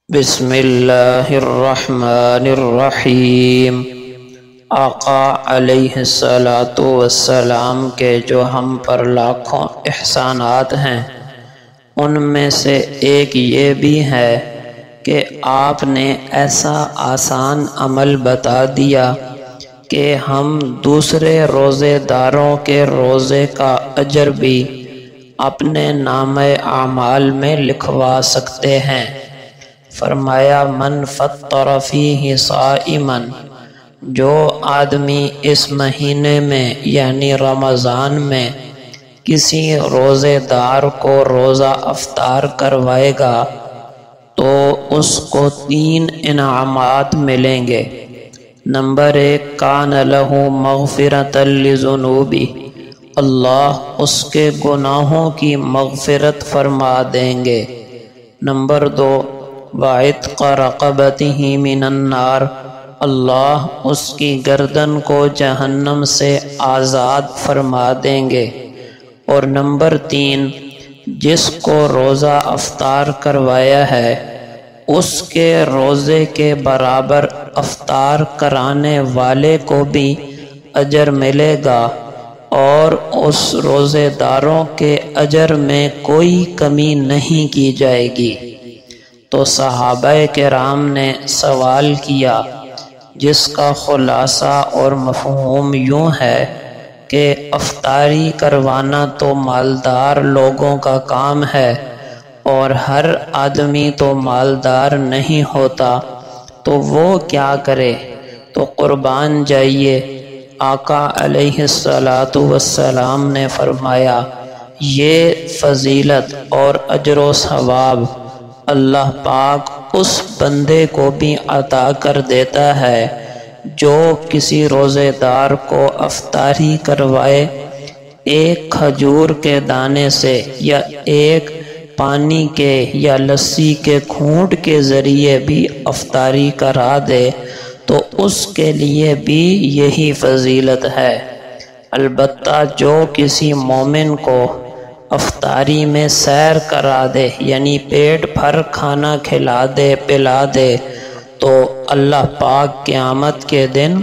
بسم اللہ الرحمن الرحیم۔ آقا علیہ السلام کے جو ہم پر لاکھوں احسانات ہیں، ان میں سے ایک یہ بھی ہے کہ آپ نے ایسا آسان عمل بتا دیا کہ ہم دوسرے روزے داروں کے روزے کا اجر بھی اپنے نامہ اعمال میں لکھوا سکتے ہیں۔ فرمایا من فطر فیہ صائما، جو آدمی اس مہینے میں یعنی رمضان میں کسی روزے دار کو روزہ افطار کروائے گا تو اس کو 3 انعامات ملیں گے۔ نمبر 1، کان لہ مغفرۃ لذنوبہ، اللہ اس کے گناہوں کی مغفرت فرما دیں گے۔ نمبر 2، وعتق رقبتہ من النار، اللہ اس کی گردن کو جہنم سے آزاد فرما دیں گے۔ اور نمبر 3، جس کو روزہ افطار کروایا ہے اس کے روزے کے برابر افطار کرانے والے کو بھی اجر ملے گا اور اس روزے داروں کے اجر میں کوئی کمی نہیں کی جائے گی۔ تو صحابہ کرام نے سوال کیا، جس کا خلاصہ اور مفہوم یوں ہے کہ افطاری کروانا تو مالدار لوگوں کا کام ہے اور ہر آدمی تو مالدار نہیں ہوتا، تو وہ کیا کرے؟ تو قربان جائیے۔ آقا علیہ السلام نے فرمایا، یہ فضیلت اور اجر و ثواب اللہ پاک اس بندے کو بھی عطا کر دیتا ہے جو کسی روزے دار کو افطاری کروائے، ایک کھجور کے دانے سے یا ایک پانی کے یا لسی کے گھونٹ کے ذریعے بھی افطاری کرا دے تو اس کے لیے بھی یہی فضیلت ہے۔ البتہ جو کسی مومن کو افطاری میں سیر کرا دے یعنی پیٹ بھر کھانا کھلا دے پلا دے تو اللہ پاک قیامت کے دن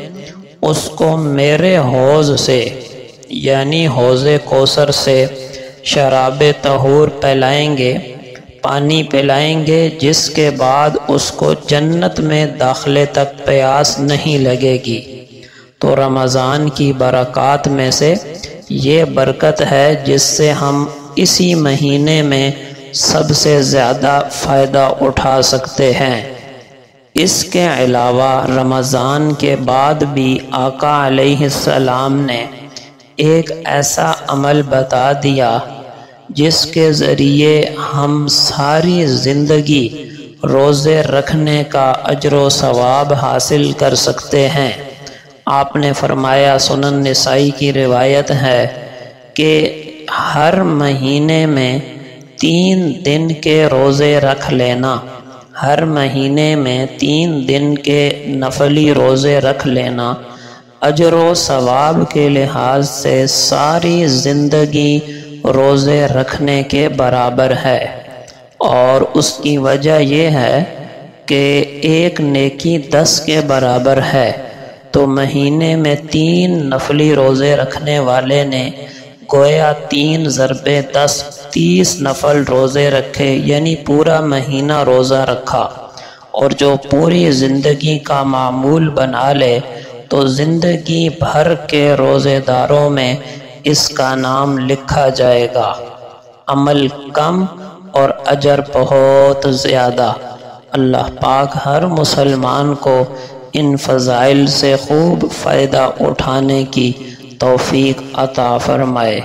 اس کو میرے حوض سے یعنی حوض کوثر سے شراب طہور پلائیں گے، پانی پلائیں گے، جس کے بعد اس کو جنت میں داخلے تک پیاس نہیں لگے گی۔ تو رمضان کی برکات میں سے یہ برکت ہے جس سے ہم اسی مہینے میں سب سے زیادہ فائدہ اٹھا سکتے ہیں۔ اس کے علاوہ رمضان کے بعد بھی آقا علیہ السلام نے ایک ایسا عمل بتا دیا جس کے ذریعے ہم ساری زندگی روزے رکھنے کا اجر و ثواب حاصل کر سکتے ہیں۔ آپ نے فرمایا، سنن نسائی کی روایت ہے کہ ہر مہینے میں 3 دن کے روزے رکھ لینا، ہر مہینے میں 3 دن کے نفلی روزے رکھ لینا اجر و ثواب کے لحاظ سے ساری زندگی روزے رکھنے کے برابر ہے۔ اور اس کی وجہ یہ ہے کہ ایک نیکی 10 کے برابر ہے۔ تو مہینے میں 3 نفلی روزے رکھنے والے نے گویا 3 ضرب 10 30 نفل روزے رکھے، یعنی پورا مہینہ روزہ رکھا۔ اور جو پوری زندگی کا معمول بنا لے تو زندگی بھر کے روزے داروں میں اس کا نام لکھا جائے گا۔ عمل کم اور اجر بہت زیادہ۔ اللہ پاک ہر مسلمان کو ان فضائل سے خوب فائدہ اٹھانے کی توفیق عطا فرمائے۔